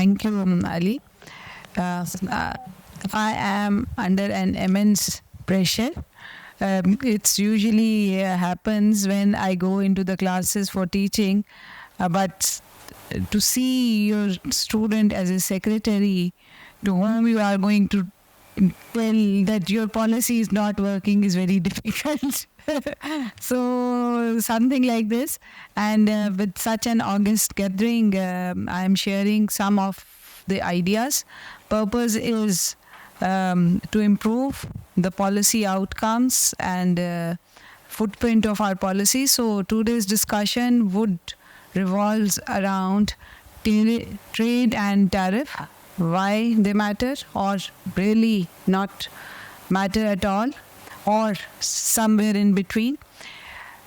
Thank you, Ali. I am under an immense pressure. It's usually happens when I go into the classes for teaching, but to see your student as a secretary to whom you are going to tell that your policy is not working is very difficult. So something like this, and with such an august gathering, I am sharing some of the ideas. Purpose is to improve the policy outcomes and footprint of our policy. So today's discussion would revolves around trade and tariff, why they matter or really not matter at all, or somewhere in between.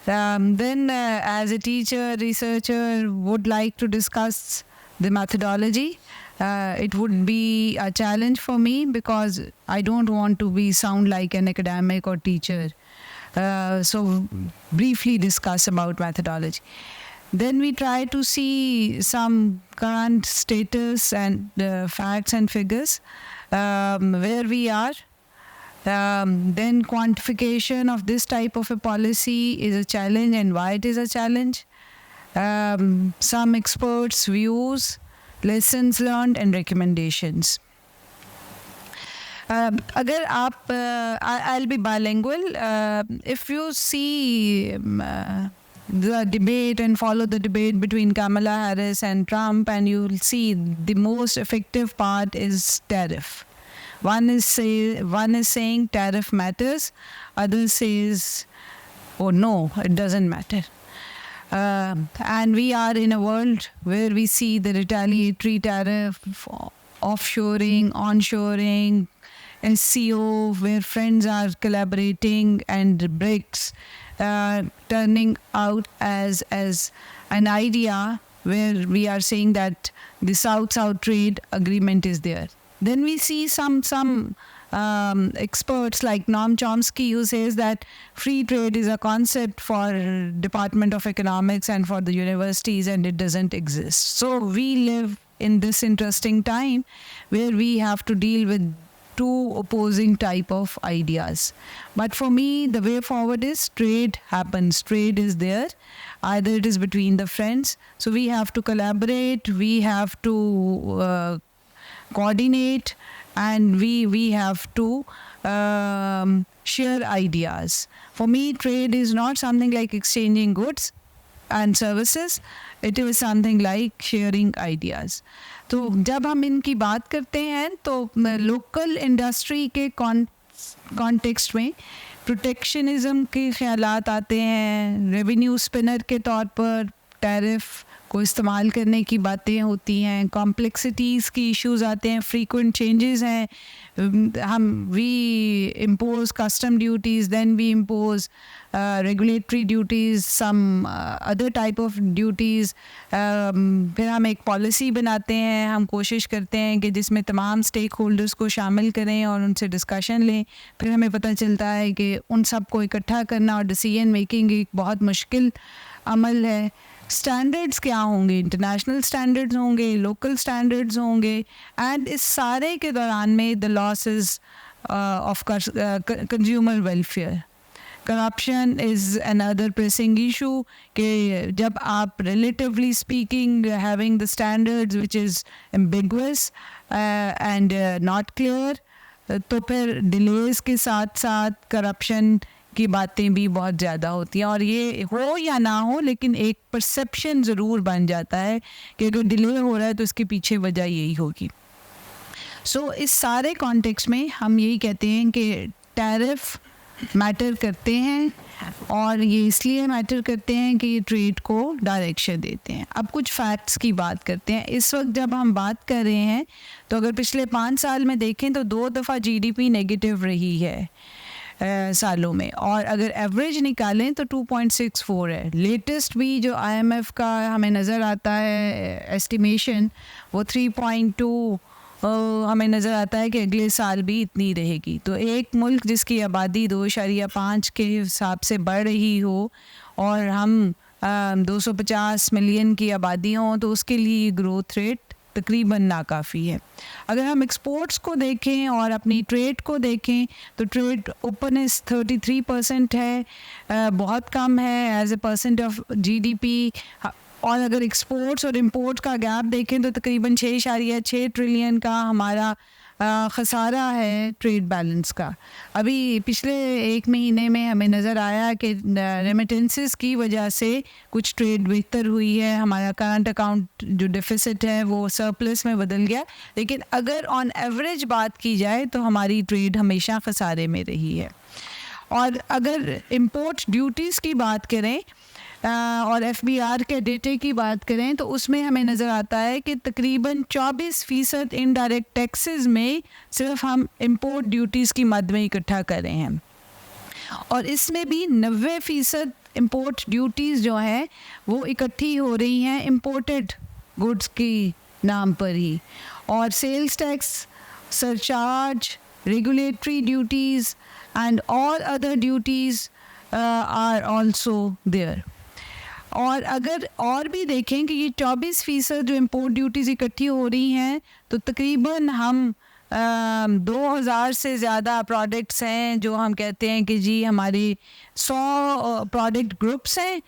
Then as a teacher, researcher would like to discuss the methodology. It would be a challenge for me because I don't want to sound like an academic or teacher. So briefly discuss about methodology. Then we try to see some current status and facts and figures, where we are. Then quantification of this type of a policy is a challenge and why it is a challenge. Some experts' views, lessons learned and recommendations. अगर आप I'll be bilingual. If you see the debate and follow the debate between Kamala Harris and Trump, and you'll see the most effective part is tariff. One is saying tariff matters, other says, oh no, it doesn't matter. And we are in a world where we see the retaliatory tariff, offshoring, onshoring, SCO, where friends are collaborating, and BRICS turning out as an idea where we are saying that the South-South trade agreement is there. Then we see some experts like Noam Chomsky who says that free trade is a concept for Department of Economics and for the universities and it doesn't exist. So we live in this interesting time where we have to deal with two opposing type of ideas. But for me, the way forward is trade happens. Trade is there. Either it is between the friends. So we have to collaborate. We have to coordinate, and we have to share ideas. For me, trade is not something like exchanging goods and services. It is something like sharing ideas. तो जब हम इनकी बात करते हैं तो local industry के context में प्रोटेक्शनिज्म के ख्यालात आते हैं, रेवेन्यू स्पिनर के तौर पर टैरिफ को इस्तेमाल करने की बातें होती हैं, कॉम्प्लेक्सिटीज़ की इश्यूज आते हैं, फ्रीक्वेंट चेंजेस हैं, we impose custom duties, then we impose regulatory duties, some other type of duties. फिर हम एक पॉलिसी बनाते हैं, हम कोशिश करते हैं कि जिसमें तमाम स्टेक होल्डर्स को शामिल करें और उनसे डिस्कशन लें. फिर हमें पता चलता है कि उन सब को इकट्ठा करना और डिसीजन मेकिंग एक बहुत मुश्किल अमल है. स्टैंडर्ड्स क्या होंगे, इंटरनेशनल स्टैंडर्ड्स होंगे, लोकल स्टैंडर्ड्स होंगे, एंड इस सारे के दौरान में the losses of consumer welfare. Corruption is another pressing issue कि जब आप relatively speaking having the standards which is ambiguous and not clear, तो फिर डिलेज के साथ साथ करप्शन की बातें भी बहुत ज़्यादा होती हैं. और ये हो या ना हो, लेकिन एक परसेप्शन ज़रूर बन जाता है कि अगर डिले हो रहा है तो इसके पीछे वजह यही होगी. सो इस सारे कॉन्टेक्स्ट में हम यही कहते हैं कि टैरिफ मैटर करते हैं, और ये इसलिए मैटर करते हैं कि ये ट्रेड को डायरेक्शन देते हैं. अब कुछ फैक्ट्स की बात करते हैं. इस वक्त जब हम बात कर रहे हैं तो अगर पिछले 5 साल में देखें तो 2 दफ़ा GDP नेगेटिव रही है सालों में, और अगर एवरेज निकालें तो 2.64 है. लेटेस्ट भी जो IMF का हमें नज़र आता है एस्टिमेशन, वो 3.2 हमें नज़र आता है कि अगले साल भी इतनी रहेगी. तो एक मुल्क जिसकी आबादी 2.5 के हिसाब से बढ़ रही हो और हम 250 मिलियन की आबादी हो, तो उसके लिए ग्रोथ रेट तकरीबन नाकाफ़ी है। अगर हम एक्सपोर्ट्स को देखें और अपनी ट्रेड को देखें तो ट्रेड ओपननेस 33% है, बहुत कम है as a percent of GDP. और अगर एक्सपोर्ट्स और इंपोर्ट का गैप देखें तो तकरीबन 6.6 ट्रिलियन का हमारा ख़सारा है ट्रेड बैलेंस का। अभी पिछले एक महीने में हमें नज़र आया कि रेमिटेंसेस की वजह से कुछ ट्रेड बेहतर हुई है, हमारा करंट अकाउंट जो डेफिसिट है वो सरप्लस में बदल गया, लेकिन अगर ऑन एवरेज बात की जाए तो हमारी ट्रेड हमेशा ख़सारे में रही है। और अगर इंपोर्ट ड्यूटीज़ की बात करें और एफबीआर के डेटे की बात करें तो उसमें हमें नज़र आता है कि तकरीबन 24% इनडायरेक्ट टैक्सेस में सिर्फ हम इंपोर्ट ड्यूटीज़ की मद में इकट्ठा कर रहे हैं, और इसमें भी 90% इंपोर्ट ड्यूटीज़ जो हैं वो इकट्ठी हो रही हैं इंपोर्टेड गुड्स की नाम पर ही। और sales tax, surcharge, regulatory duties and all other duties are also there. और अगर और भी देखें कि ये 24% जो इम्पोर्ट ड्यूटीज़ इकट्ठी हो रही हैं तो तकरीबन हम 2000 से ज़्यादा प्रोडक्ट्स हैं जो हम कहते हैं कि जी हमारे 100 प्रोडक्ट ग्रुप्स हैं,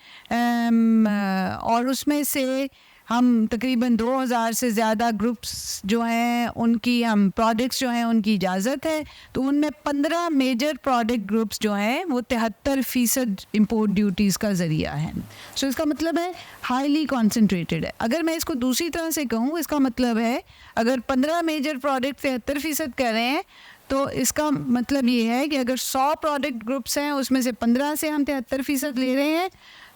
और उसमें से हम तकरीबन 2000 से ज़्यादा ग्रुप्स जो हैं उनकी हम प्रोडक्ट्स जो हैं उनकी इजाज़त है, तो उनमें 15 मेजर प्रोडक्ट ग्रुप्स जो हैं वो 73% इंपोर्ट ड्यूटीज़ का ज़रिया है। सो इसका मतलब है हाईली कॉन्सेंट्रेटेड है। अगर मैं इसको दूसरी तरह से कहूँ, इसका मतलब है अगर 15 मेजर प्रोडक्ट 73% कर रहे हैं तो इसका मतलब ये है कि अगर 100 प्रोडक्ट ग्रुप्स हैं उसमें से 15 से हम 73% ले रहे हैं,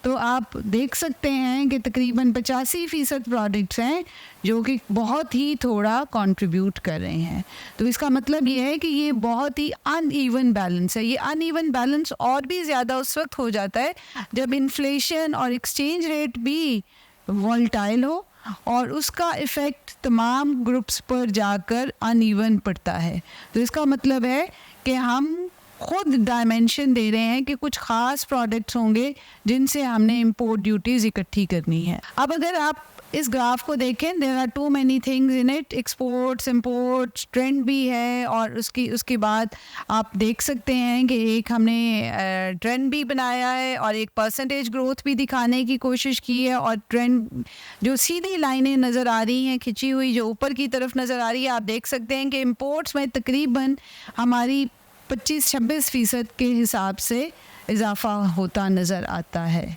तो आप देख सकते हैं कि तकरीबन 85% प्रोडक्ट्स हैं जो कि बहुत ही थोड़ा कंट्रीब्यूट कर रहे हैं। तो इसका मतलब ये है कि ये बहुत ही अनइवन बैलेंस है। ये अनइवन बैलेंस और भी ज़्यादा उस वक्त हो जाता है जब इन्फ्लेशन और एक्सचेंज रेट भी वॉलेटाइल हो और उसका इफ़ेक्ट तमाम ग्रुप्स पर जाकर अनइवन पड़ता है। तो इसका मतलब है कि हम खुद डायमेंशन दे रहे हैं कि कुछ ख़ास प्रोडक्ट्स होंगे जिनसे हमने इंपोर्ट ड्यूटीज़ इकट्ठी करनी है। अब अगर आप इस ग्राफ को देखें, there are too many things in it, exports, imports, trend भी है, और उसके बाद आप देख सकते हैं कि एक हमने ट्रेंड भी बनाया है और एक परसेंटेज ग्रोथ भी दिखाने की कोशिश की है। और ट्रेंड जो सीधी लाइनें नज़र आ रही हैं खिंची हुई जो ऊपर की तरफ नज़र आ रही है, आप देख सकते हैं कि इंपोर्ट्स में तकरीबन हमारी 25-26% के हिसाब से इजाफा होता नज़र आता है।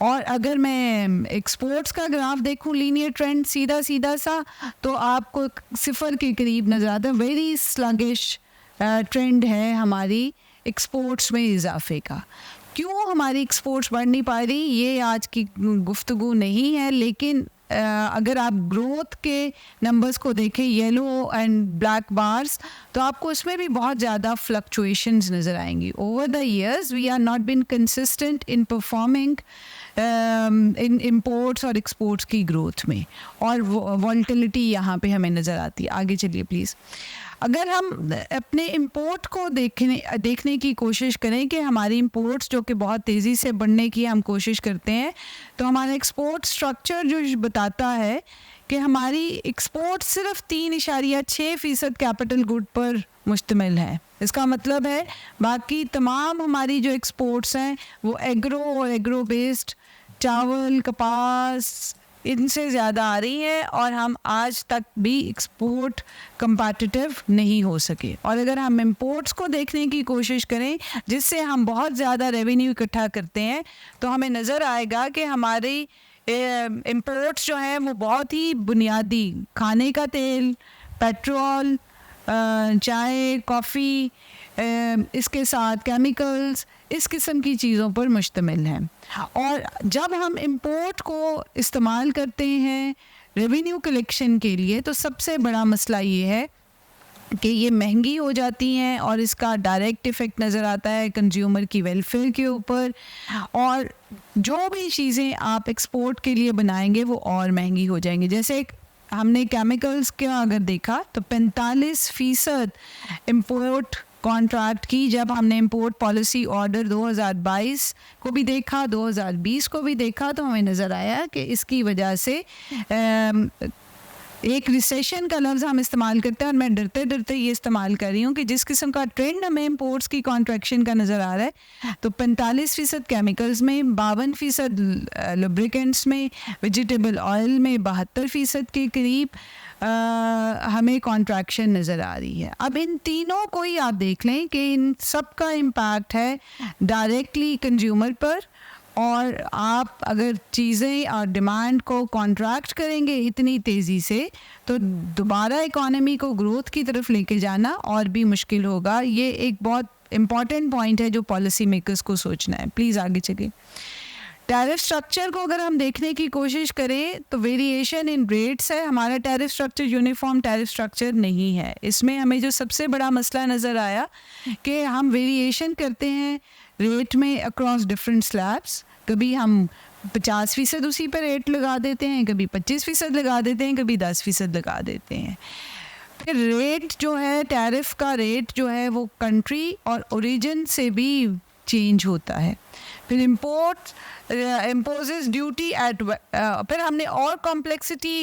और अगर मैं एक्सपोर्ट्स का ग्राफ देखूं, लीनियर ट्रेंड सीधा सीधा सा, तो आपको 0 के करीब नज़र आता है। वेरी स्लगिश ट्रेंड है हमारी एक्सपोर्ट्स में इजाफे का। क्यों हमारी एक्सपोर्ट्स बढ़ नहीं पा रही, ये आज की गुफ्तगू नहीं है, लेकिन अगर आप ग्रोथ के नंबर्स को देखें, येलो एंड ब्लैक बार्स, तो आपको उसमें भी बहुत ज़्यादा फ्लक्चुएशंस नज़र आएंगी। Over the years we are not been consistent in performing in imports और एक्सपोर्ट्स की ग्रोथ में, और वॉलेटिलिटी यहाँ पे हमें नज़र आती है। आगे चलिए प्लीज़। अगर हम अपने इंपोर्ट को देखने की कोशिश करें कि हमारी इंपोर्ट्स जो कि बहुत तेज़ी से बढ़ने की हम कोशिश करते हैं, तो हमारा एक्सपोर्ट स्ट्रक्चर जो बताता है कि हमारी एक्सपोर्ट सिर्फ 3.6% कैपिटल गुड पर मुश्तमिल है। इसका मतलब है बाकी तमाम हमारी जो एक्सपोर्ट्स हैं वो एग्रो और एग्रो बेस्ड चावल, कपास, इनसे ज़्यादा आ रही है, और हम आज तक भी एक्सपोर्ट कंपैटिटिव नहीं हो सके। और अगर हम इंपोर्ट्स को देखने की कोशिश करें जिससे हम बहुत ज़्यादा रेवेन्यू इकट्ठा करते हैं, तो हमें नज़र आएगा कि हमारी इंपोर्ट्स जो हैं वो बहुत ही बुनियादी खाने का तेल, पेट्रोल, चाय, कॉफ़ी, इसके साथ केमिकल्स, इस किस्म की चीज़ों पर मुश्तमिल है। और जब हम इंपोर्ट को इस्तेमाल करते हैं रेवेन्यू कलेक्शन के लिए, तो सबसे बड़ा मसला ये है कि ये महंगी हो जाती हैं और इसका डायरेक्ट इफ़ेक्ट नज़र आता है कंज्यूमर की वेलफेयर के ऊपर, और जो भी चीज़ें आप एक्सपोर्ट के लिए बनाएंगे वो और महंगी हो जाएंगी। जैसे हमने केमिकल्स का अगर देखा तो 45% इंपोर्ट कॉन्ट्रैक्ट की, जब हमने इंपोर्ट पॉलिसी ऑर्डर 2022 को भी देखा, 2020 को भी देखा, तो हमें नज़र आया कि इसकी वजह से एक रिसेशन का लफ्ज़ हम इस्तेमाल करते हैं और मैं डरते डरते ये इस्तेमाल कर रही हूँ कि जिस किस्म का ट्रेंड हमें इम्पोर्ट्स की कॉन्ट्रैक्शन का नज़र आ रहा है, तो 45% केमिकल्स में, 52% लुब्रिकेंट्स में, वेजिटेबल ऑयल में 72% के करीब हमें कॉन्ट्रैक्शन नज़र आ रही है। अब इन तीनों को ही आप देख लें कि इन सब का इम्पैक्ट है डायरेक्टली कंज्यूमर पर, और आप अगर चीज़ें और डिमांड को कॉन्ट्रैक्ट करेंगे इतनी तेज़ी से तो दोबारा इकोनॉमी को ग्रोथ की तरफ लेके जाना और भी मुश्किल होगा। ये एक बहुत इम्पॉर्टेंट पॉइंट है जो पॉलिसी मेकर्स को सोचना है। प्लीज़ आगे चलिए। टैरिफ स्ट्रक्चर को अगर हम देखने की कोशिश करें तो वेरिएशन इन रेट्स है। हमारा tariff structure uniform tariff structure नहीं है। इसमें हमें जो सबसे बड़ा मसला नज़र आया कि हम वेरिएशन करते हैं रेट में अक्रॉस डिफरेंट स्लैब्स। कभी हम 50% उसी पर रेट लगा देते हैं, कभी 25% लगा देते हैं, कभी 10% लगा देते हैं। फिर रेट जो है, टैरिफ का रेट जो है वो कंट्री और ओरिजिन से भी चेंज होता है। फिर इम्पोर्ट इम्पोजेस ड्यूटी एट, फिर हमने और कॉम्प्लेक्सिटी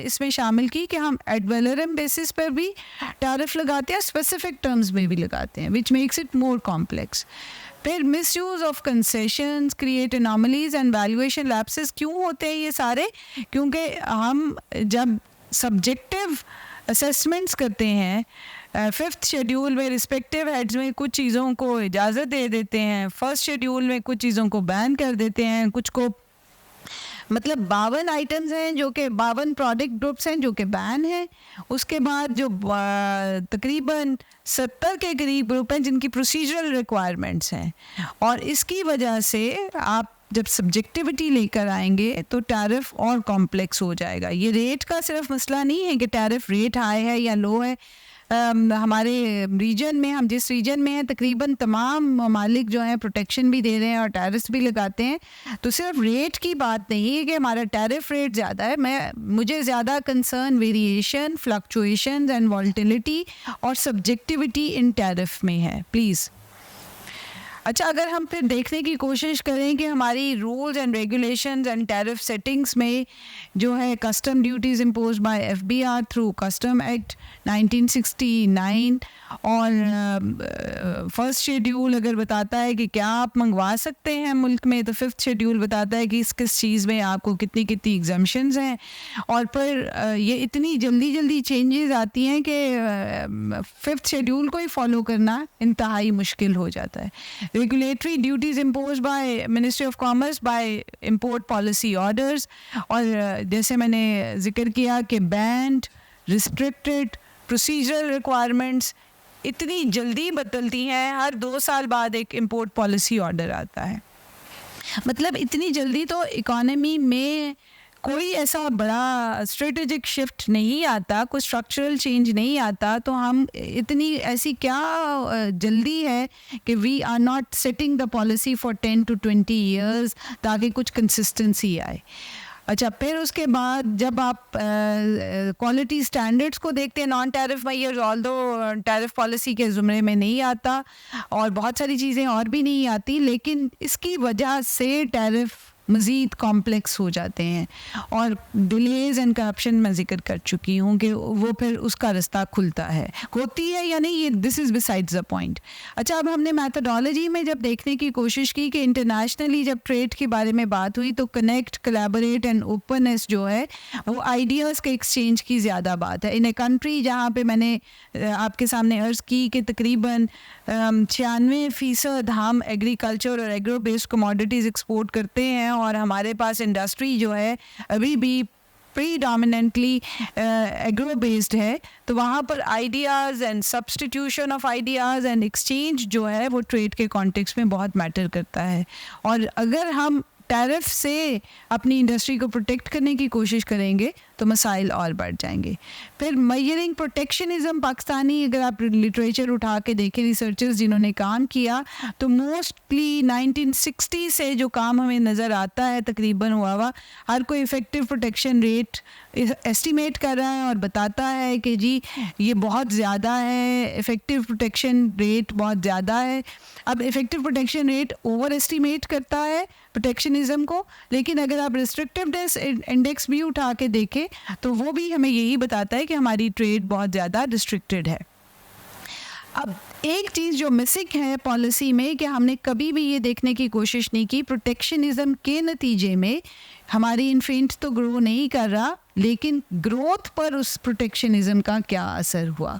इसमें शामिल की कि हम एट वेलरम बेसिस पर भी टैरिफ लगाते हैं, स्पेसिफिक टर्म्स में भी लगाते हैं, which makes it more complex. फिर misuse of concessions create anomalies and valuation lapses. क्यों होते हैं ये सारे? क्योंकि हम जब सब्जेक्टिव असेसमेंट्स करते हैं, 5th शेड्यूल में रिस्पेक्टिव हेड्स में कुछ चीज़ों को इजाज़त दे देते हैं, 1st शेड्यूल में कुछ चीज़ों को बैन कर देते हैं, कुछ को, मतलब 52 आइटम्स हैं जो कि 52 प्रोडक्ट ग्रुप्स हैं जो कि बैन हैं। उसके बाद जो तकरीबन 70 के करीब ग्रुप हैं जिनकी प्रोसीजरल रिक्वायरमेंट्स हैं, और इसकी वजह से आप जब सब्जेक्टिविटी लेकर आएंगे तो टैरिफ और कॉम्प्लेक्स हो जाएगा। ये रेट का सिर्फ मसला नहीं है कि टैरिफ रेट हाई है या लो है। हमारे रीजन में, हम जिस रीजन में हैं, तकरीबन तमाम ममालिक जो हैं प्रोटेक्शन भी दे रहे हैं और टैरिफ्स भी लगाते हैं। तो सिर्फ रेट की बात नहीं है कि हमारा टैरिफ रेट ज़्यादा है। मुझे ज़्यादा concern variation, fluctuations and volatility और सब्जेक्टिविटी इन टैरिफ में है। प्लीज़। अच्छा, अगर हम फिर देखने की कोशिश करें कि हमारी rules and regulations and tariff settings में जो है custom duties impose bye FBR through custom act 1969, और फर्स्ट शेड्यूल अगर बताता है कि क्या आप मंगवा सकते हैं मुल्क में, तो 5th शेड्यूल बताता है कि किस चीज़ में आपको कितनी कितनी एग्जम्पशंस हैं। और फिर ये इतनी जल्दी जल्दी चेंजेस आती हैं कि 5th शेड्यूल को ही फॉलो करना इंतहाई मुश्किल हो जाता है। Regulatory duties impose by ministry of commerce by import policy orders, और जैसे मैंने जिक्र किया कि बैंड, रिस्ट्रिक्टेड, प्रोसीजरल रिक्वायरमेंट्स इतनी जल्दी बदलती हैं। हर 2 साल बाद एक इम्पोर्ट पॉलिसी ऑर्डर आता है। मतलब इतनी जल्दी तो इकोनॉमी में कोई ऐसा बड़ा स्ट्रेटेजिक शिफ्ट नहीं आता, कोई स्ट्रक्चरल चेंज नहीं आता। तो हम इतनी ऐसी क्या जल्दी है कि we are not setting the policy for 10 to 20 years ताकि कुछ कंसिस्टेंसी आए। अच्छा, फिर उसके बाद जब आप क्वालिटी स्टैंडर्ड्स को देखते हैं, non tariff measures although tariff policy के ज़ुमरे में नहीं आता, और बहुत सारी चीज़ें और भी नहीं आती, लेकिन इसकी वजह से टैरिफ मज़ीद कॉम्प्लेक्स हो जाते हैं। और डिलेज एंड करप्शन मैं जिक्र कर चुकी हूँ कि वो फिर उसका रास्ता खुलता है, होती है या नहीं, ये this is besides the point. अच्छा, अब हमने मैथडोलॉजी में जब देखने की कोशिश की कि इंटरनेशनली जब ट्रेड के बारे में बात हुई तो कनेक्ट, कोलैबोरेट एंड ओपननेस जो है वो आइडियाज़ के एक्सचेंज की ज़्यादा बात है। इन ए कंट्री जहाँ पे मैंने आपके सामने अर्ज़ की कि तकरीबन 96% हम एग्रीकल्चर और एग्रो बेस्ड कमोडिटीज़ एक्सपोर्ट करते हैं, और हमारे पास इंडस्ट्री जो है अभी भी प्रीडोमिनेंटली एग्रो बेस्ड है। तो वहाँ पर ideas and substitution of ideas and exchange जो है वो ट्रेड के कॉन्टेक्स्ट में बहुत मैटर करता है। और अगर हम टैरिफ से अपनी इंडस्ट्री को प्रोटेक्ट करने की कोशिश करेंगे तो मसाइल और बढ़ जाएंगे। फिर मेजरिंग प्रोटेक्शनिज्म, पाकिस्तानी अगर आप लिटरेचर उठा के देखें, रिसर्चर्स जिन्होंने काम किया, तो मोस्टली 1960 से जो काम हमें नज़र आता है तकरीबन हुआ हर कोई इफ़ेक्टिव प्रोटेक्शन रेट एस्टिमेट कर रहा है और बताता है कि जी ये बहुत ज़्यादा है, इफ़ेक्टिव प्रोटेक्शन रेट बहुत ज़्यादा है। अब effective protection rate over estimate करता है प्रोटेक्शनिज्म को, लेकिन अगर आप रिस्ट्रिक्टिवनेस इंडेक्स भी उठा के देखें तो वो भी हमें यही बताता है कि हमारी ट्रेड बहुत ज़्यादा रिस्ट्रिक्टेड है। अब एक चीज़ जो मिसिंग है पॉलिसी में कि हमने कभी भी ये देखने की कोशिश नहीं की प्रोटेक्शनिज्म के नतीजे में हमारी इन्फेंट तो ग्रो नहीं कर रहा, लेकिन ग्रोथ पर उस प्रोटेक्शनिज्म का क्या असर हुआ,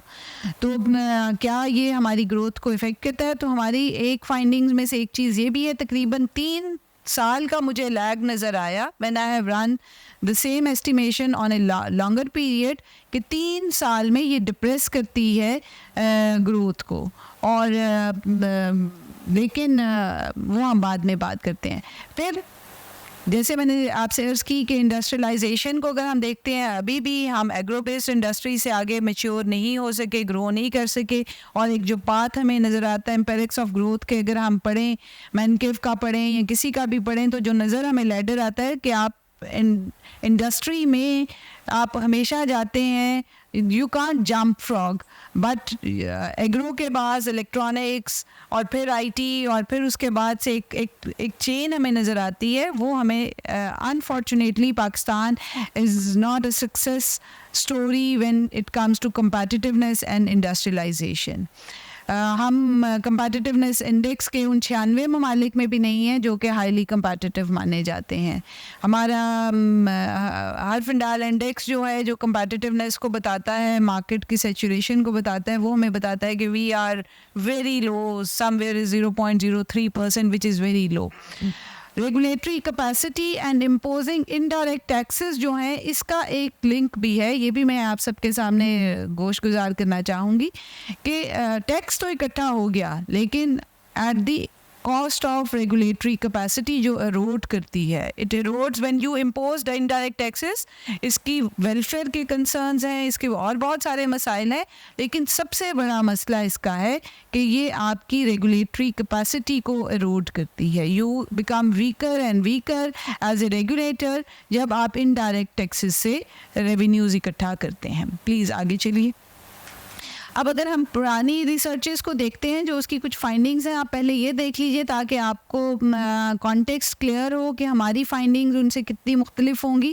तो क्या ये हमारी ग्रोथ को इफ़ेक्ट करता है। तो हमारी एक फाइंडिंग्स में से एक चीज़ ये भी है, तकरीबन 3 साल का मुझे लैग नज़र आया when I have run the same estimation on a longer period कि 3 साल में ये डिप्रेस करती है ग्रोथ को, और लेकिन वो हम बाद में बात करते हैं। फिर जैसे मैंने आपसे अर्ज़ की कि इंडस्ट्रियलाइजेशन को अगर हम देखते हैं, अभी भी हम एग्रो बेस्ड इंडस्ट्री से आगे मैच्योर नहीं हो सके, ग्रो नहीं कर सके, और एक जो पाथ हमें नज़र आता है एम्पेरिक्स ऑफ ग्रोथ के, अगर हम पढ़ें मैनकेव का पढ़ें या किसी का भी पढ़ें, तो जो नज़र हमें लैडर आता है कि आप इंडस्ट्री में आप हमेशा जाते हैं, you can't jump frog, but agro के बाद इलेक्ट्रॉनिक्स और फिर आईटी और फिर उसके बाद से एक चेन हमें नज़र आती है। वो हमें unfortunately Pakistan is not a success story when it comes to competitiveness and industrialisation. हम कम्पिटिटिवनेस इंडेक्स के उन 96 ममालिक में भी नहीं हैं जो कि हाईली कम्पिटिटिव माने जाते हैं। हमारा हरफिंडाल इंडेक्स जो है, जो कम्पिटिटिवनेस को बताता है, मार्केट की सैचुरेशन को बताता है, वो हमें बताता है कि we are very low, somewhere 0.03%, which is very low. Regulatory capacity and imposing indirect taxes जो हैं, इसका एक लिंक भी है, ये भी मैं आप सबके सामने गोशगुजार करना चाहूँगी कि टैक्स तो इकट्ठा हो गया, लेकिन at the cost of regulatory capacity जो एरोड करती है, it erodes when you impose the indirect taxes. इसकी वेलफेयर के कंसर्न्स हैं, इसके और बहुत सारे मसाइल हैं, लेकिन सबसे बड़ा मसला इसका है कि ये आपकी रेगुलेटरी कैपेसिटी को एरोड करती है। You become weaker and weaker as a regulator जब आप इनडायरेक्ट टैक्सेस से रेवेन्यूज़ इकट्ठा करते हैं। प्लीज़ आगे चलिए। अब अगर हम पुरानी रिसर्चेस को देखते हैं, जो उसकी कुछ फाइंडिंग्स हैं, आप पहले ये देख लीजिए ताकि आपको कॉन्टेक्स्ट क्लियर हो कि हमारी फाइंडिंग्स उनसे कितनी मुख्तलिफ होंगी।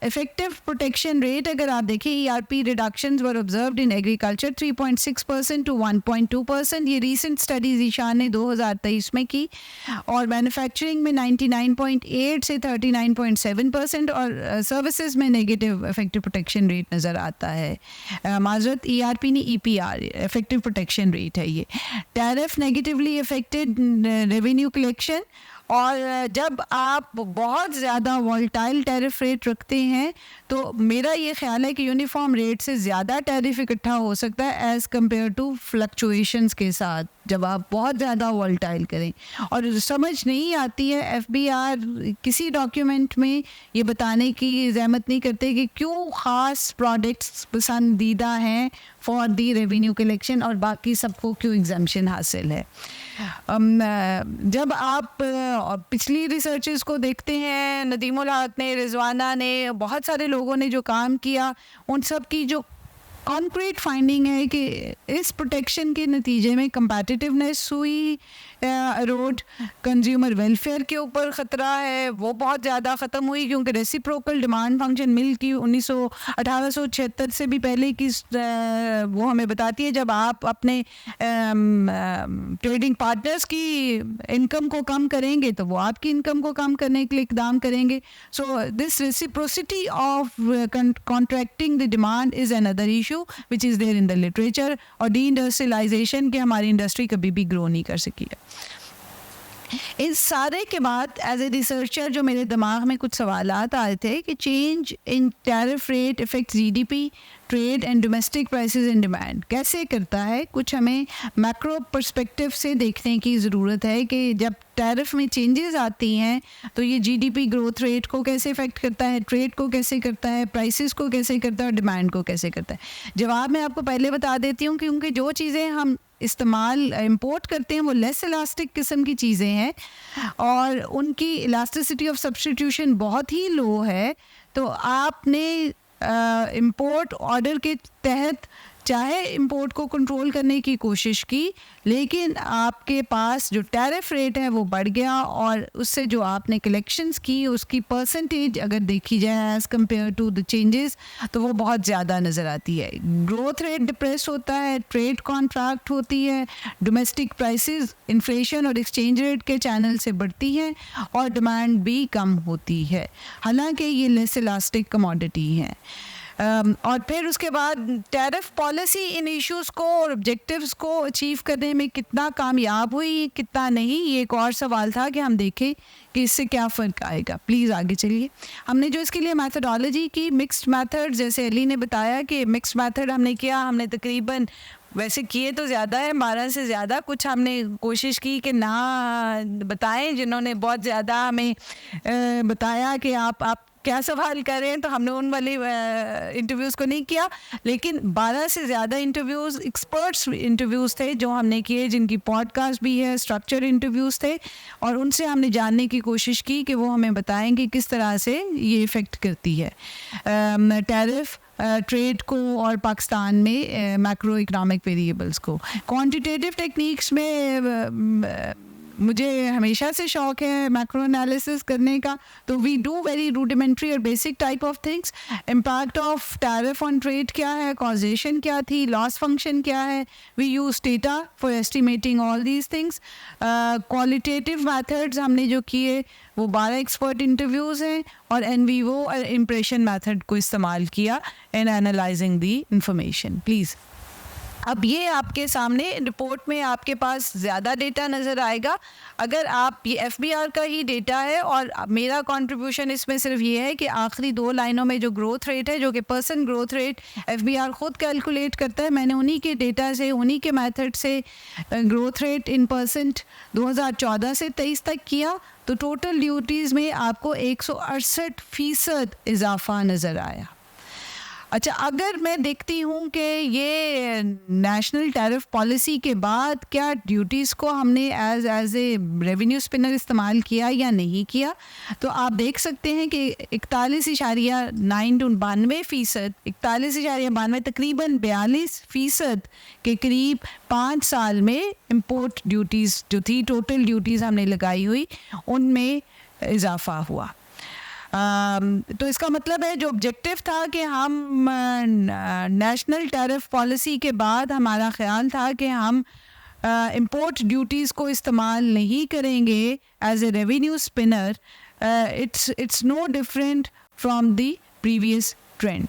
इफेक्टिव प्रोटेक्शन रेट अगर आप देखें, ERP reductions were observed in agriculture 3.6% to 1.2%। ये रीसेंट स्टडीज ईशान ने 2023 में की, और मैन्युफैक्चरिंग में 99.8 से 39.7%, और सर्विसेज में नेगेटिव इफेक्टिव प्रोटेक्शन रेट नज़र आता है। माजरत ERP ने EPR इफेक्टिव प्रोटेक्शन रेट है ये। Tariff negatively affected revenue collection, और जब आप बहुत ज़्यादा वॉल्टाइल टैरिफ रेट रखते हैं तो मेरा ये ख्याल है कि यूनिफॉर्म रेट से ज़्यादा टैरिफ इकट्ठा हो सकता है एज़ कम्पेयर टू फ्लक्चुएशंस के साथ, जब आप बहुत ज़्यादा वॉल्टाइल करें। और समझ नहीं आती है, FBR किसी डॉक्यूमेंट में ये बताने की ज़हमत नहीं करते कि क्यों ख़ास प्रोडक्ट्स पसंदीदा हैं फॉर दी रेवेन्यू कलेक्शन और बाकी सबको क्यों एग्जाम्शन हासिल है। जब आप पिछली रिसर्चेस को देखते हैं, नदीमुल हक ने, रिजवाना ने, बहुत सारे लोगों ने जो काम किया, उन सब की जो कॉन्क्रीट फाइंडिंग है कि इस प्रोटेक्शन के नतीजे में कंपेटिटिवनेस हुई, रोड कंज्यूमर वेलफेयर के ऊपर ख़तरा है, वो बहुत ज़्यादा ख़त्म हुई, क्योंकि रेसिप्रोकल डिमांड फंक्शन मिल की 1876 से भी पहले की वो हमें बताती है, जब आप अपने ट्रेडिंग पार्टनर्स की इनकम को कम करेंगे तो वो आपकी इनकम को कम करने के लिए इक़दाम करेंगे। So this reciprocity of contracting the demand is another issue which is there in the literature, और डी इंडस्ट्रियलाइजेशन की हमारी इंडस्ट्री कभी भी ग्रो नहीं कर सकी है। इस सारे के बाद एज ए रिसर्चर जो मेरे दिमाग में कुछ सवालात आए थे कि change in tariff rate effects GDP, trade and domestic prices and demand कैसे करता है। कुछ हमें मैक्रो पर्सपेक्टिव से देखने की ज़रूरत है कि जब टैरिफ में चेंजेस आती हैं तो ये GDP ग्रोथ रेट को कैसे इफेक्ट करता है, ट्रेड को कैसे करता है, प्राइसेस को कैसे करता है और डिमांड को कैसे करता है। जवाब मैं आपको पहले बता देती हूँ, क्योंकि जो चीज़ें हम इंपोर्ट करते हैं वो लेस इलास्टिक किस्म की चीज़ें हैं और उनकी इलास्टिसिटी ऑफ सब्स्टिट्यूशन बहुत ही लो है, तो आपने इंपोर्ट ऑर्डर के तहत चाहे इंपोर्ट को कंट्रोल करने की कोशिश की, लेकिन आपके पास जो टैरिफ रेट है वो बढ़ गया और उससे जो आपने कलेक्शंस की उसकी परसेंटेज अगर देखी जाए as compare to the changes तो वो बहुत ज़्यादा नज़र आती है। ग्रोथ रेट डिप्रेस होता है, ट्रेड कॉन्ट्रैक्ट होती है, डोमेस्टिक प्राइसेस इन्फ्लेशन और एक्सचेंज रेट के चैनल से बढ़ती हैं और डिमांड भी कम होती है, हालांकि ये लेस इलास्टिक कमोडिटी हैं। और फिर उसके बाद टैरिफ पॉलिसी इन इश्यूज़ को और ऑब्जेक्टिव्स को अचीव करने में कितना कामयाब हुई, कितना नहीं, ये एक और सवाल था कि हम देखें कि इससे क्या फ़र्क आएगा। प्लीज़ आगे चलिए। हमने जो इसके लिए मैथडोलॉजी की, मिक्स्ड मेथड, जैसे अली ने बताया कि मिक्स्ड मेथड हमने किया, हमने तकरीबन वैसे किए तो ज़्यादा है, 12 से ज़्यादा, कुछ हमने कोशिश की कि ना बताएं, जिन्होंने बहुत ज़्यादा हमें बताया कि आप क्या सवाल कर रहे हैं, तो हमने उन वाले इंटरव्यूज़ को नहीं किया, लेकिन 12 से ज़्यादा इंटरव्यूज़, एक्सपर्ट्स इंटरव्यूज़ थे जो हमने किए, जिनकी पॉडकास्ट भी है, स्ट्रक्चर इंटरव्यूज़ थे, और उनसे हमने जानने की कोशिश की कि वो हमें बताएं कि किस तरह से ये इफ़ेक्ट करती है टैरिफ ट्रेड को और पाकिस्तान में मैक्रो इकनॉमिक वेरिएबल्स को। क्वांटिटेटिव टेक्निक्स में मुझे हमेशा से शौक है मैक्रो एनालिसिस करने का, तो वी डू वेरी रूडिमेंट्री और basic type of things. Impact of tariff on trade क्या है, कॉजेशन क्या थी, लॉस फंक्शन क्या है, we use data for estimating all these things. Qualitative methods हमने जो किए वो 12 एक्सपर्ट इंटरव्यूज़ हैं और एन वीवो और इम्प्रेशन मेथड को इस्तेमाल किया in analysing the information. Please अब ये आपके सामने रिपोर्ट में आपके पास ज़्यादा डेटा नज़र आएगा। अगर आप ये एफबीआर का ही डेटा है और मेरा कंट्रीब्यूशन इसमें सिर्फ ये है कि आखिरी 2 लाइनों में जो ग्रोथ रेट है, जो कि पर्सन ग्रोथ रेट एफबीआर ख़ुद कैलकुलेट करता है, मैंने उन्हीं के डेटा से, उन्हीं के मेथड से ग्रोथ रेट इन परसेंट 2014 से 23 तक किया, तो टोटल ड्यूटीज़ में आपको 168% इजाफा नज़र आया। अच्छा, अगर मैं देखती हूँ कि ये नेशनल टैरिफ पॉलिसी के बाद क्या ड्यूटीज़ को हमने एज ए रेवेन्यू स्पिनर इस्तेमाल किया या नहीं किया, तो आप देख सकते हैं कि 41.92% 41.92 तकरीबन 42% के करीब 5 साल में इम्पोर्ट ड्यूटीज़ जो थी, टोटल ड्यूटीज़ हमने लगाई हुई, उनमें इजाफा हुआ। तो इसका मतलब है जो ऑब्जेक्टिव था कि हम नेशनल टैरिफ पॉलिसी के बाद हमारा ख्याल था कि हम इंपोर्ट ड्यूटीज़ को इस्तेमाल नहीं करेंगे as a revenue spinner, it's no different from the previous trend.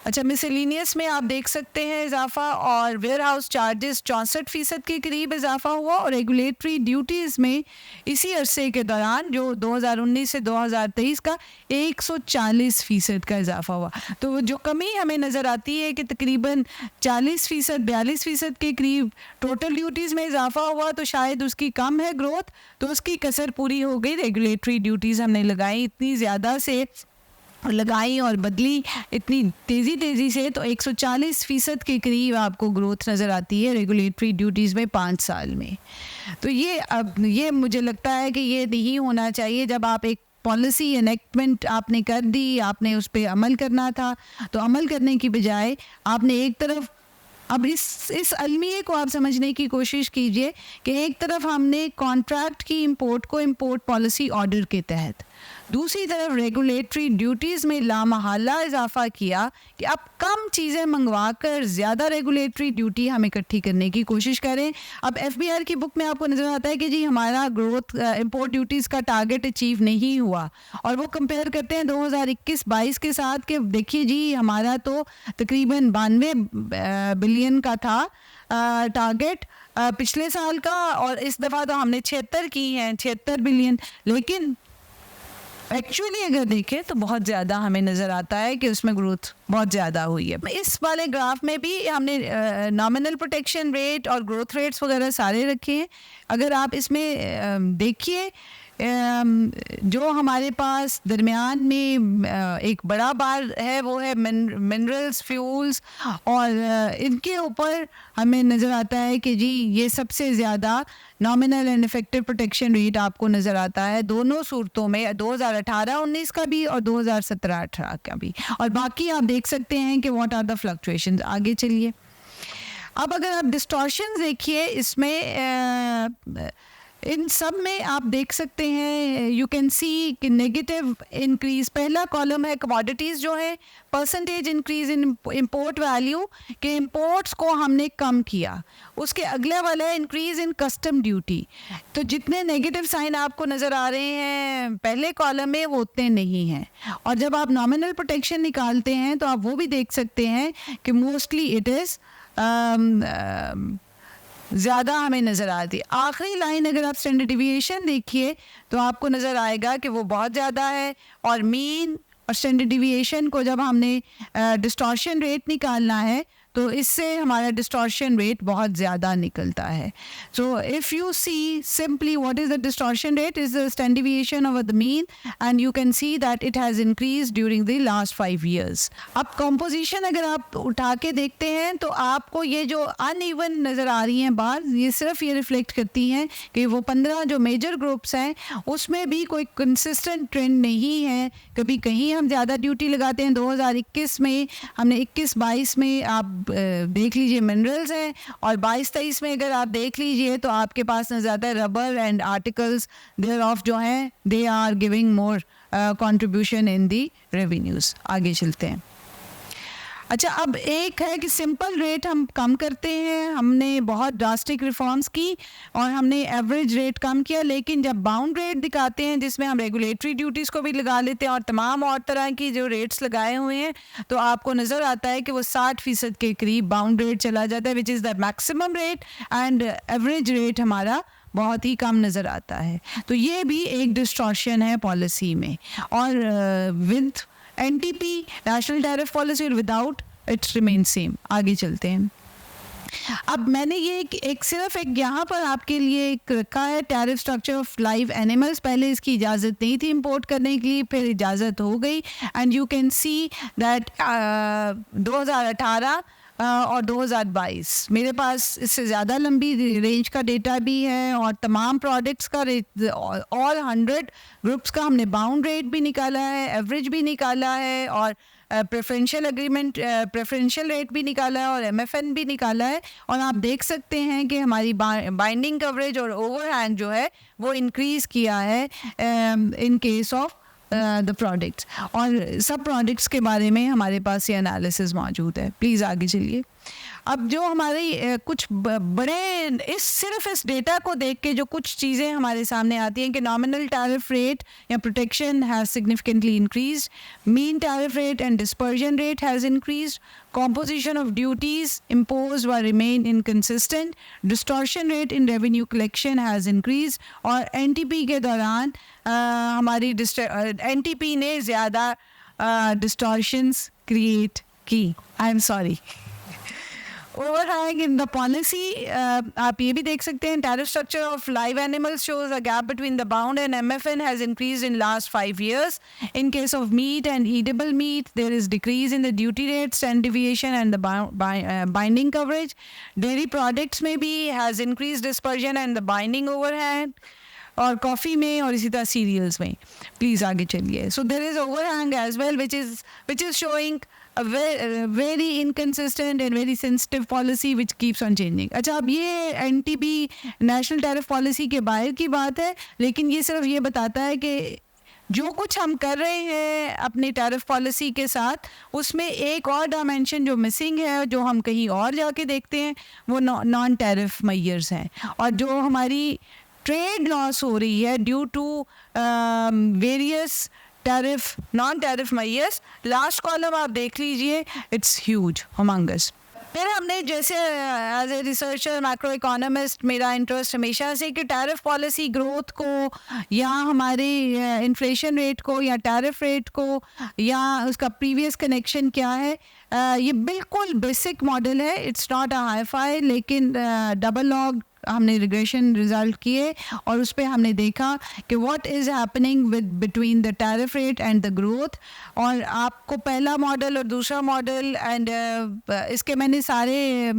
अच्छा, मिसलिनियस में आप देख सकते हैं इजाफा, और वेयर हाउस चार्जेस 64% के करीब इजाफा हुआ, और रेगुलेटरी ड्यूटीज़ में इसी अरसे के दौरान जो 2019 से 2023 का 140% का इजाफा हुआ। तो जो कमी हमें नज़र आती है कि तकरीबन 40% 42% के करीब टोटल ड्यूटीज़ में इजाफा हुआ, तो शायद उसकी कम है ग्रोथ, तो उसकी कसर पूरी हो गई। रेगुलेटरी ड्यूटीज़ हमने लगाई, इतनी ज़्यादा से लगाई और बदली इतनी तेज़ी से, तो 140% के करीब आपको ग्रोथ नज़र आती है रेगुलेटरी ड्यूटीज़ में 5 साल में। तो ये मुझे लगता है कि ये नहीं होना चाहिए। जब आप एक पॉलिसी एनेक्टमेंट आपने कर दी, आपने उस पर अमल करना था, तो अमल करने की बजाय आपने एक तरफ, अब इस अलमिए को आप समझने की कोशिश कीजिए कि एक तरफ हमने कॉन्ट्रैक्ट की इंपोर्ट को इंपोर्ट पॉलिसी ऑर्डर के तहत, दूसरी तरफ रेगुलेटरी ड्यूटीज़ में लामहल्ला इजाफा किया कि अब कम चीज़ें मंगवा कर ज़्यादा रेगुलेटरी ड्यूटी हम इकट्ठी करने की कोशिश करें। अब एफबीआर की बुक में आपको नज़र आता है कि जी हमारा ग्रोथ इंपोर्ट ड्यूटीज़ का टारगेट अचीव नहीं हुआ, और वो कंपेयर करते हैं 2021-22 के साथ कि देखिए जी हमारा तो तकरीबन 92 बिलियन का था टारगेट पिछले साल का, और इस दफ़ा तो हमने 76 की हैं, 76 बिलियन, लेकिन एक्चुअली अगर देखें तो बहुत ज़्यादा हमें नज़र आता है कि उसमें ग्रोथ बहुत ज़्यादा हुई है। इस वाले ग्राफ में भी हमने नॉमिनल प्रोटेक्शन रेट और ग्रोथ रेट्स वगैरह सारे रखे हैं। अगर आप इसमें देखिए, जो हमारे पास दरमियान में एक बड़ा बार है वो है मिनरल्स, फ्यूल्स, और इनके ऊपर हमें नज़र आता है कि जी ये सबसे ज़्यादा nominal and effective protection rate आपको नज़र आता है दोनों सूरतों में, 2018-19 का भी और 2017-18 का भी, और बाकी आप देख सकते हैं कि व्हाट आर द फ्लक्चुएशंस। आगे चलिए। अब अगर आप डिस्टॉर्शन देखिए इसमें इन सब में आप देख सकते हैं, यू कैन सी कि नेगेटिव इंक्रीज, पहला कॉलम है कमोडिटीज़ जो है, percentage increase in import value, के इंपोर्ट्स को हमने कम किया। उसके अगला वाला है इंक्रीज इन कस्टम ड्यूटी। तो जितने नेगेटिव साइन आपको नज़र आ रहे हैं पहले कॉलम में वो उतने नहीं हैं। और जब आप नॉमिनल प्रोटेक्शन निकालते हैं तो आप वो भी देख सकते हैं कि मोस्टली इट इज़ ज़्यादा हमें नज़र आती है। आखिरी लाइन अगर आप स्टैंडर्ड डिविएशन देखिए तो आपको नज़र आएगा कि वो बहुत ज़्यादा है, और मीन और स्टैंडर्ड डिविएशन को जब हमने डिस्टॉर्शन रेट निकालना है तो इससे हमारा डिस्टॉर्शन रेट बहुत ज़्यादा निकलता है। So if you see simply what is the distortion rate is the standard deviation over the mean, and you can see that it has increase during the last 5 years। अब composition अगर आप उठा के देखते हैं तो आपको ये जो अनइवन नज़र आ रही हैं बार, ये सिर्फ ये रिफ्लेक्ट करती हैं कि वो 15 जो मेजर ग्रुप्स हैं उसमें भी कोई कंसिस्टेंट ट्रेंड नहीं है। कभी कहीं हम ज़्यादा ड्यूटी लगाते हैं, 2021 में हमने 21-22 में आप देख लीजिए मिनरल्स हैं, और 22-23 में अगर आप देख लीजिए तो आपके पास नज़र आता है rubber and articles there of जो हैं they are giving more contribution in the revenues. आगे चलते हैं। अच्छा, अब एक है कि सिंपल रेट हम कम करते हैं, हमने बहुत ड्रास्टिक रिफॉर्म्स की और हमने एवरेज रेट कम किया, लेकिन जब बाउंड रेट दिखाते हैं जिसमें हम रेगुलेटरी ड्यूटीज़ को भी लगा लेते हैं और तमाम और तरह की जो रेट्स लगाए हुए हैं, तो आपको नज़र आता है कि वो 60% के करीब बाउंड रेट चला जाता है, which is the maximum rate, and average rate हमारा बहुत ही कम नज़र आता है। तो ये भी एक डिस्टॉर्शन है पॉलिसी में। और with NTP national tariff policy और विदाउट इट्स रिमेन सेम। आगे चलते हैं। अब मैंने ये एक सिर्फ एक यहाँ पर आपके लिए एक रखा है tariff structure of live animals. पहले इसकी इजाज़त नहीं थी इंपोर्ट करने के लिए, फिर इजाज़त हो गई, and you can see that 2018 और 2022 मेरे पास इससे ज़्यादा लंबी रेंज का डेटा भी है, और तमाम प्रोडक्ट्स का रेट ऑल 100 ग्रुप्स का हमने बाउंड रेट भी निकाला है, एवरेज भी निकाला है, और प्रेफरेंशियल एग्रीमेंट प्रेफरेंशियल रेट भी निकाला है, और MFN भी निकाला है। और आप देख सकते हैं कि हमारी बाइंडिंग कवरेज और ओवरहैंग जो है वो इंक्रीज़ किया है in case of the products, और सब प्रोडक्ट्स के बारे में हमारे पास ये एनालिसिस मौजूद है। प्लीज़ आगे चलिए। अब जो हमारे कुछ बड़े सिर्फ इस डेटा को देख के जो कुछ चीज़ें हमारे सामने आती हैं कि नॉमिनल टैरिफ रेट या protection has significantly increased, mean tariff rate and dispersion rate has increased, composition of duties imposed were remain inconsistent, distortion rate in revenue collection has increased, और NTP के दौरान हमारी NTP ने ज़्यादा distortions create की। I am sorry. Overhang in the policy, आप ये भी देख सकते हैं tariff structure of live animals shows a gap between the bound and MFN has increased in last 5 years. In case of meat and eatable meat, there is decrease in the duty rate, standard deviation and the binding coverage. Dairy products में भी has increased dispersion and the binding overhang, और coffee में और इसी तरह cereals में। Please आगे चलिए। So there is overhang as well which is showing a very inconsistent and very sensitive policy which keeps on changing। अच्छा, अब ये NTP नेशनल टैरिफ पॉलिसी के बाहर की बात है, लेकिन ये सिर्फ ये बताता है कि जो कुछ हम कर रहे हैं अपनी टैरिफ पॉलिसी के साथ, उसमें एक और डायमेंशन जो मिसिंग है, जो हम कहीं और जाके देखते हैं, वो नॉन टैरिफ मेजर्स हैं, और जो हमारी ट्रेड लॉस हो रही है due to various tariff non tariff measures. Last column आप देख लीजिए, इट्स ह्यूज, हमंगस। फिर हमने जैसे as a researcher macro economist मेरा इंटरेस्ट हमेशा से कि टैरिफ पॉलिसी ग्रोथ को या हमारे इन्फ्लेशन रेट को या टैरिफ रेट को या उसका प्रीवियस कनेक्शन क्या है, ये बिल्कुल बेसिक मॉडल है, इट्स नॉट अ हाई-फाई, लेकिन डबल लॉग हमने रिग्रेशन रिजल्ट किए और उस पर हमने देखा कि what is happening with between the tariff rate and the growth. और आपको पहला मॉडल और दूसरा मॉडल एंड इसके मैंने सारे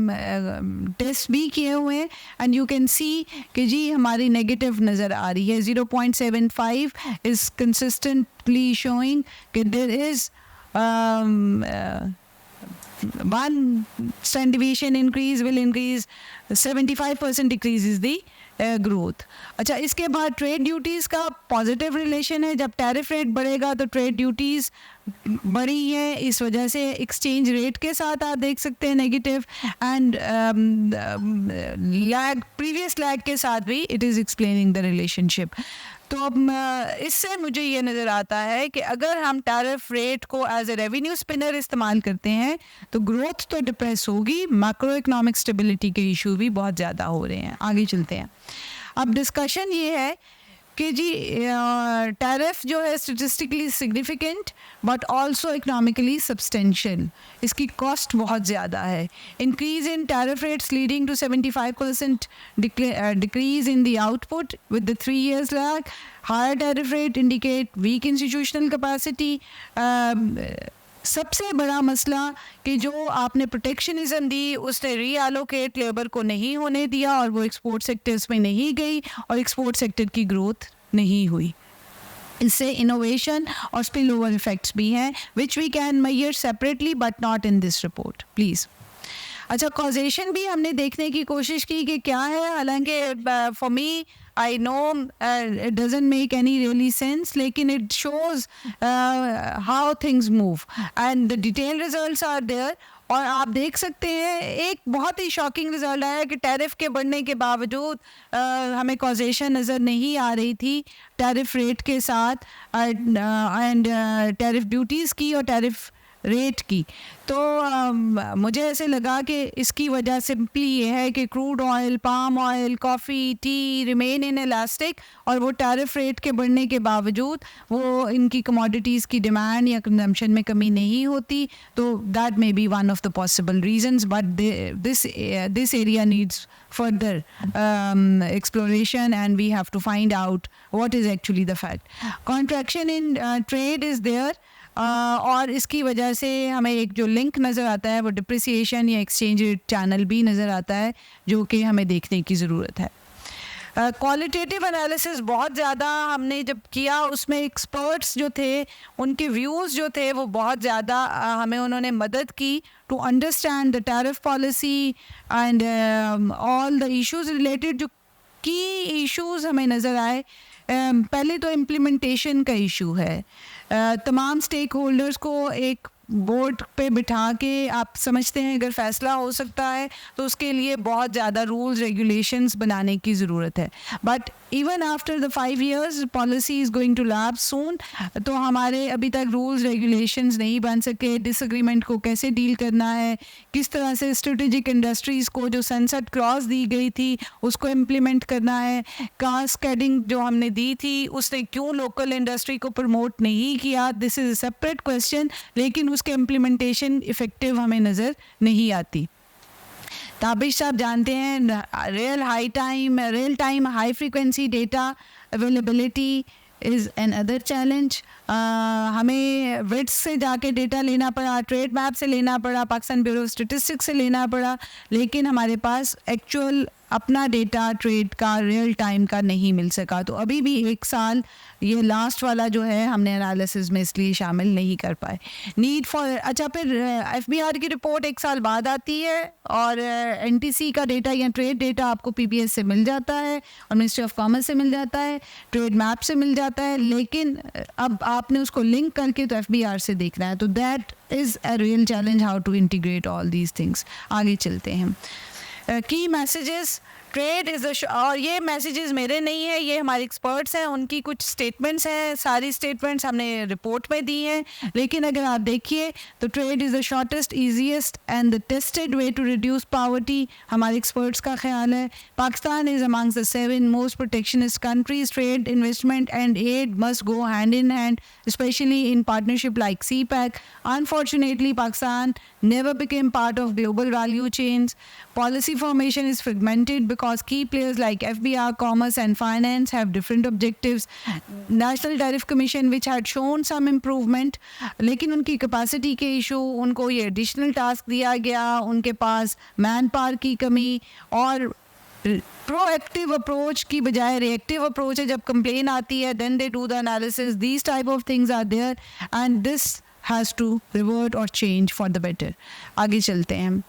टेस्ट भी किए हुए हैं, एंड यू कैन सी कि जी हमारी नेगेटिव नज़र आ रही है। 0.75 इज़ कंसिस्टेंटली शोइंग कि there is one standard deviation increase will increase 75% decreases the growth. अच्छा, इसके बाद ट्रेड ड्यूटीज़ का पॉजिटिव रिलेशन है. जब टैरिफ रेट बढ़ेगा तो ट्रेड ड्यूटीज़ बढ़ी है, इस वजह से एक्सचेंज रेट के साथ आप देख सकते हैं negative, and lag, previous lag के साथ भी it is explaining the relationship. तो अब इससे मुझे ये नज़र आता है कि अगर हम टैरिफ रेट को एज ए रेवेन्यू स्पिनर इस्तेमाल करते हैं तो ग्रोथ तो डिप्रेस होगी, मैक्रो इकोनॉमिक स्टेबिलिटी के इशू भी बहुत ज़्यादा हो रहे हैं. आगे चलते हैं. अब डिस्कशन ये है कि जी टैरिफ जो है statistically significant but also economically substantial, इसकी कॉस्ट बहुत ज़्यादा है. Increase in tariff rates leading to 75% decrease in the output with the 3 years lag. Higher tariff rate indicate weak institutional capacity. सबसे बड़ा मसला कि जो आपने प्रोटेक्शनिज्म दी उसने रीअलोकेट लेबर को नहीं होने दिया और वो एक्सपोर्ट सेक्टर्स में नहीं गई और एक्सपोर्ट सेक्टर की ग्रोथ नहीं हुई. इससे इनोवेशन और स्पिल ओवर इफेक्ट्स भी हैं which we can measure separately but not in this report please. अच्छा, कॉजेशन भी हमने देखने की कोशिश की कि क्या है, हालांकि for me I know it doesn't make any really sense, लेकिन it shows how things move and the detailed results are there. और आप देख सकते हैं एक बहुत ही शॉकिंग रिजल्ट आया कि टैरिफ के बढ़ने के बावजूद हमें कॉजेशन नज़र नहीं आ रही थी टैरिफ रेट के साथ एंड टैरिफ ड्यूटीज़ की और टैरिफ रेट की. तो मुझे ऐसे लगा कि इसकी वजह सिंपली ये है कि crude oil, palm oil, coffee, T remain in elastic और वो टैरिफ रेट के बढ़ने के बावजूद वो इनकी कमोडिटीज़ की डिमांड या कंजम्पशन में कमी नहीं होती. तो that may be one of the possible reasons, but this area needs further exploration and we have to find out what is actually the fact. Contraction in trade is there. और इसकी वजह से हमें एक जो लिंक नज़र आता है वो डिप्रिसिएशन या एक्सचेंज रेट चैनल भी नज़र आता है जो कि हमें देखने की ज़रूरत है. क्वालिटेटिव एनालिसिस बहुत ज़्यादा हमने जब किया उसमें एक्सपर्ट्स जो थे उनके व्यूज़ जो थे वो बहुत ज़्यादा हमें उन्होंने मदद की to understand the tariff policy and all the issues related. जो की इश्यूज़ हमें नज़र आए, पहले तो इम्प्लीमेंटेशन का इशू है. तमाम स्टेक होल्डर्स को एक बोर्ड पे बिठा के आप समझते हैं अगर फ़ैसला हो सकता है तो उसके लिए बहुत ज़्यादा रूल्स रेगुलेशंस बनाने की ज़रूरत है. But even after the 5 years policy is going to lapse soon. तो हमारे अभी तक रूल्स रेगुलेशंस नहीं बन सके. डिसएग्रीमेंट को कैसे डील करना है, किस तरह से स्ट्रेटेजिक इंडस्ट्रीज़ को जो सनसेट क्लॉज दी गई थी उसको इम्प्लीमेंट करना है. कास्केडिंग जो हमने दी थी उसने क्यों लोकल इंडस्ट्री को प्रमोट नहीं किया, this is a separate question, लेकिन उसके इम्प्लीमेंटेशन इफ़ेक्टिव हमें नज़र नहीं आती. ताबिश साहब जानते हैं real time high frequency data availability is an other challenge. हमें विट्स से जाके डेटा लेना पड़ा, ट्रेड मैप से लेना पड़ा, पाकिस्तान ब्यूरो स्टेटिस्टिक्स से लेना पड़ा, लेकिन हमारे पास एक्चुअल अपना डेटा ट्रेड का रियल टाइम का नहीं मिल सका. तो अभी भी 1 साल ये लास्ट वाला जो है हमने एनालिसिस में इसलिए शामिल नहीं कर पाए. नीड फॉर, अच्छा फिर FBR की रिपोर्ट 1 साल बाद आती है और NTC का डेटा या ट्रेड डेटा आपको PPS से मिल जाता है और मिनिस्ट्री ऑफ कॉमर्स से मिल जाता है, ट्रेड मैप से मिल जाता है, लेकिन अब आपने उसको लिंक करके तो FBR से देखना है. तो that is a real challenge how to integrate all these things. आगे चलते हैं. की मैसेजेस ट्रेड इज़ और ये मैसेजेस मेरे नहीं है, ये हमारे एक्सपर्ट्स हैं, उनकी कुछ स्टेटमेंट्स हैं. सारी स्टेटमेंट्स हमने रिपोर्ट में दी हैं, लेकिन अगर आप देखिए तो trade is the shortest, easiest and the tested way to reduce poverty. हमारे एक्सपर्ट्स का ख्याल है Pakistan is amongst the 7 most protectionist countries. Trade, investment and aid must go hand in hand, specially in partnership like CPEC. Unfortunately, Pakistan never became part of global value chains. Policy formation is fragmented because key players like FBR, Commerce and Finance have different objectives. National Tariff Commission, which had shown some improvement, लेकिन उनकी capacity के issue, उनको ये additional task दिया गया, उनके पास man power की कमी और प्रोएक्टिव अप्रोच की बजाय रिएक्टिव अप्रोच है. जब कंप्लेन आती है then they do the analysis. These type of things are there and this has to revert और चेंज फॉर द बेटर। आगे चलते हैं हम।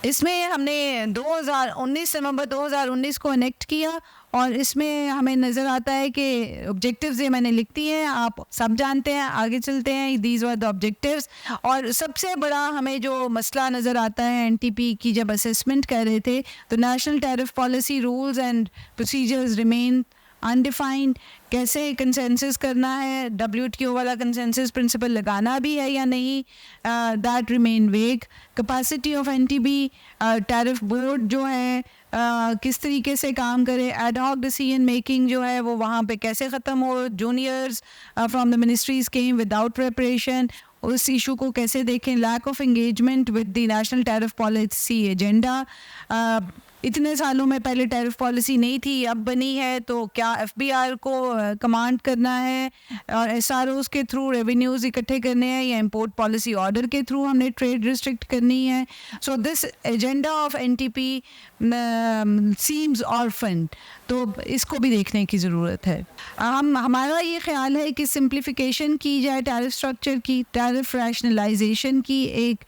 इसमें हमने 2019 नवंबर 2019 को इनेक्ट किया और इसमें हमें नज़र आता है कि ऑब्जेक्टिव्स ये मैंने लिख दिए हैं, आप सब जानते हैं। आगे चलते हैं, दीज वर द ऑब्जेक्टिव्स। और सबसे बड़ा हमें जो मसला नज़र आता है एनटीपी की जब असेसमेंट कर रहे थे तो national tariff policy rules and procedures remain undefined. कैसे कंसेंसस करना है, WTO वाला कंसेंसस प्रिंसिपल लगाना भी है या नहीं, दैट रिमेन वेग। Capacity of NTB, tariff board जो है किस तरीके से काम करे, एड हॉक डिसीजन मेकिंग जो है वो वहाँ पे कैसे ख़त्म हो, juniors from the ministries came without preparation, उस इशू को कैसे देखें, lack of engagement with the national tariff policy agenda. इतने सालों में पहले टैरिफ पॉलिसी नहीं थी, अब बनी है, तो क्या FBR को कमांड करना है और SROs के थ्रू रेवेन्यूज़ इकट्ठे करने हैं या इंपोर्ट पॉलिसी ऑर्डर के थ्रू हमने ट्रेड रिस्ट्रिक्ट करनी है। So this agenda of NTP seems orphan, तो इसको भी देखने की ज़रूरत है। हमारा ये ख्याल है कि सिंप्लीफिकेशन की जाए टैरिफ स्ट्रक्चर की, टैरिफ रैशनलाइजेशन की एक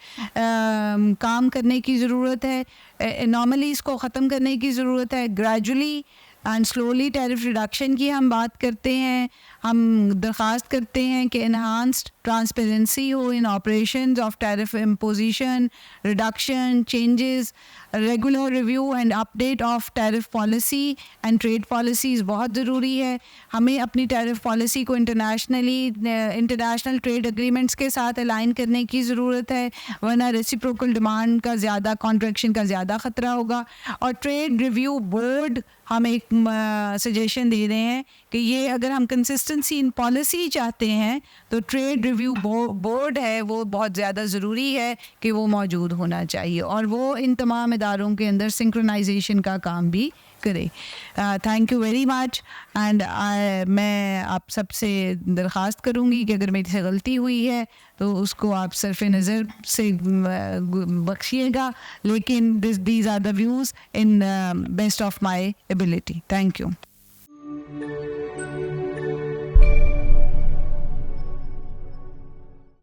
काम करने की ज़रूरत है, एनॉमलीज़ को ख़त्म करने की ज़रूरत है। Gradually and slowly tariff reduction की हम बात करते हैं। हम दरख्वास्त करते हैं कि इन्हांस्ड ट्रांसपेरेंसी हो in operations of tariff imposition, reduction, changes, regular review and update of tariff policy and trade policies बहुत ज़रूरी है। हमें अपनी टैरिफ पॉलिसी को इंटरनेशनल ट्रेड एग्रीमेंट्स के साथ अलाइन करने की ज़रूरत है, वरना रेसिप्रोकल डिमांड का ज़्यादा, कॉन्ट्रैक्शन का ज़्यादा ख़तरा होगा। और ट्रेड रिव्यू बोर्ड हम एक सजेशन दे रहे हैं कि ये अगर हम कंसिस्टेंसी इन पॉलिसी चाहते हैं तो ट्रेड रिव्यू बोर्ड है वो बहुत ज़्यादा ज़रूरी है कि वो मौजूद होना चाहिए और वो इन तमाम इदारों के अंदर सिंक्रोनाइजेशन का काम भी करे। Thank you very much. And मैं आप सबसे दरख्वास्त करूँगी कि अगर मेरी से गलती हुई है तो उसको आप सरफ नज़र से बख्शिएगा, लेकिन these are the views in best of my ability. Thank you.